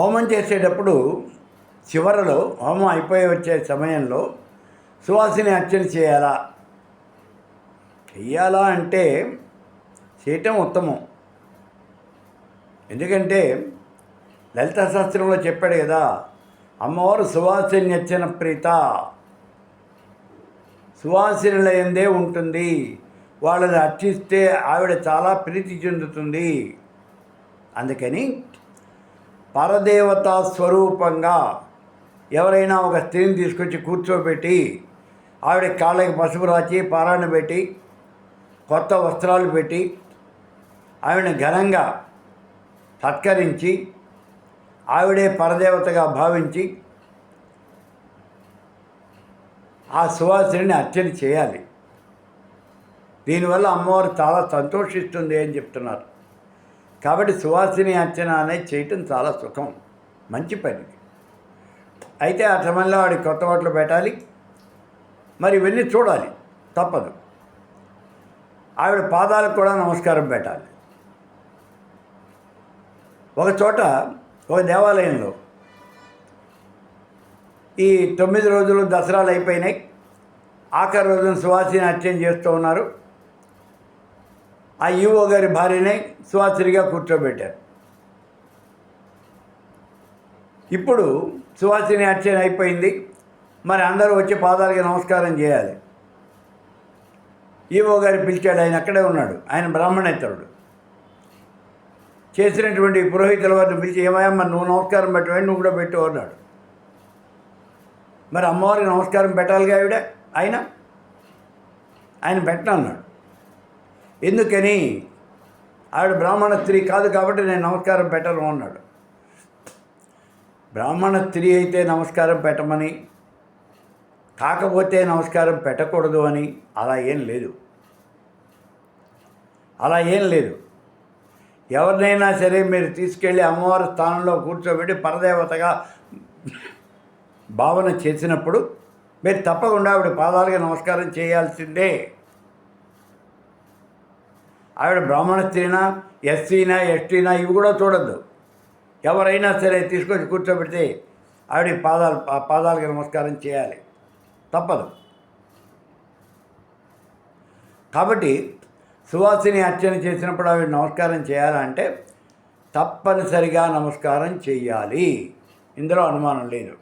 హోమం చేసేటప్పుడు చివరలో హోమం అయిపోయి వచ్చే సమయంలో సువాసిని అర్చన చేయాలా? చెయ్యాలా అంటే చేయటం ఉత్తమం. ఎందుకంటే లలితా శాస్త్రంలో చెప్పాడు కదా, అమ్మవారు సువాసిని అర్చన ప్రీత, సువాసినుల యందే ఉంటుంది, వాళ్ళని అర్చిస్తే ఆవిడ చాలా ప్రీతి చెందుతుంది. అందుకని పరదేవతా స్వరూపంగా ఎవరైనా ఒక స్త్రీని తీసుకొచ్చి కూర్చోబెట్టి ఆవిడ కాళ్ళకి పసుపు రాచి పారాయణ పెట్టి కొత్త వస్త్రాలు పెట్టి ఆవిడని ఘనంగా సత్కరించి ఆవిడే పరదేవతగా భావించి ఆ సువాసిని అర్చన చేయాలి. దీనివల్ల అమ్మవారు చాలా సంతోషిస్తుంది అని చెప్తున్నారు. కాబట్టి సువాసిని అర్చన అనేది చేయటం చాలా సుఖం, మంచి పని. అయితే ఆ సమయంలో వాడికి కొత్త బట్టలు పెట్టాలి, మరి ఇవన్నీ చూడాలి, తప్పదు. ఆవిడ పాదాలకు కూడా నమస్కారం పెట్టాలి. ఒక చోట ఒక దేవాలయంలో ఈ 9 రోజులు దసరాలు అయిపోయినాయి, ఆఖరి రోజున సువాసిని అర్చన చేస్తూ ఉన్నారు. ఆ ఈవో గారి భార్యనే సువాసినిగా కూర్చోబెట్టారు. ఇప్పుడు సువాసిని అర్చన అయిపోయింది, మరి అందరూ వచ్చి పాదాలకి నమస్కారం చేయాలి. ఈవో గారు పిలిచాడు, ఆయన అక్కడే ఉన్నాడు, ఆయన బ్రాహ్మణేతరుడు. చేసినటువంటి పురోహితుల వారిని పిలిచి, ఏమయ్యా మరి నువ్వు నమస్కారం పెట్టవే, నువ్వు కూడా పెట్టు అన్నాడు. మరి అమ్మవారికి నమస్కారం పెట్టాలిగా ఆయన పెట్టనన్నాడు. ఎందుకని? ఆవిడ బ్రాహ్మణ స్త్రీ కాదు కాబట్టి నేను నమస్కారం పెట్టను అన్నాడు. బ్రాహ్మణ స్త్రీ అయితే నమస్కారం పెట్టమని, కాకపోతే నమస్కారం పెట్టకూడదు అని అలా ఏం లేదు. ఎవరినైనా సరే మీరు తీసుకెళ్ళి అమ్మవారి స్థానంలో కూర్చోబెట్టి పరదేవతగా భావన చేసినప్పుడు మీరు తప్పకుండా ఆవిడ పాదాలకి నమస్కారం చేయాల్సిందే. ఆవిడ బ్రాహ్మణ స్త్రీనా, ఎస్సీనా, ఎస్టీనా ఇవి కూడా చూడద్దు. ఎవరైనా సరే తీసుకొచ్చి కూర్చోబెడితే ఆవిడ పాదాలకి నమస్కారం చేయాలి, తప్పదు. కాబట్టి సువాసిని అర్చన చేసినప్పుడు ఆవిడ నమస్కారం చేయాలంటే తప్పనిసరిగా నమస్కారం చేయాలి, ఇందులో అనుమానం లేదు.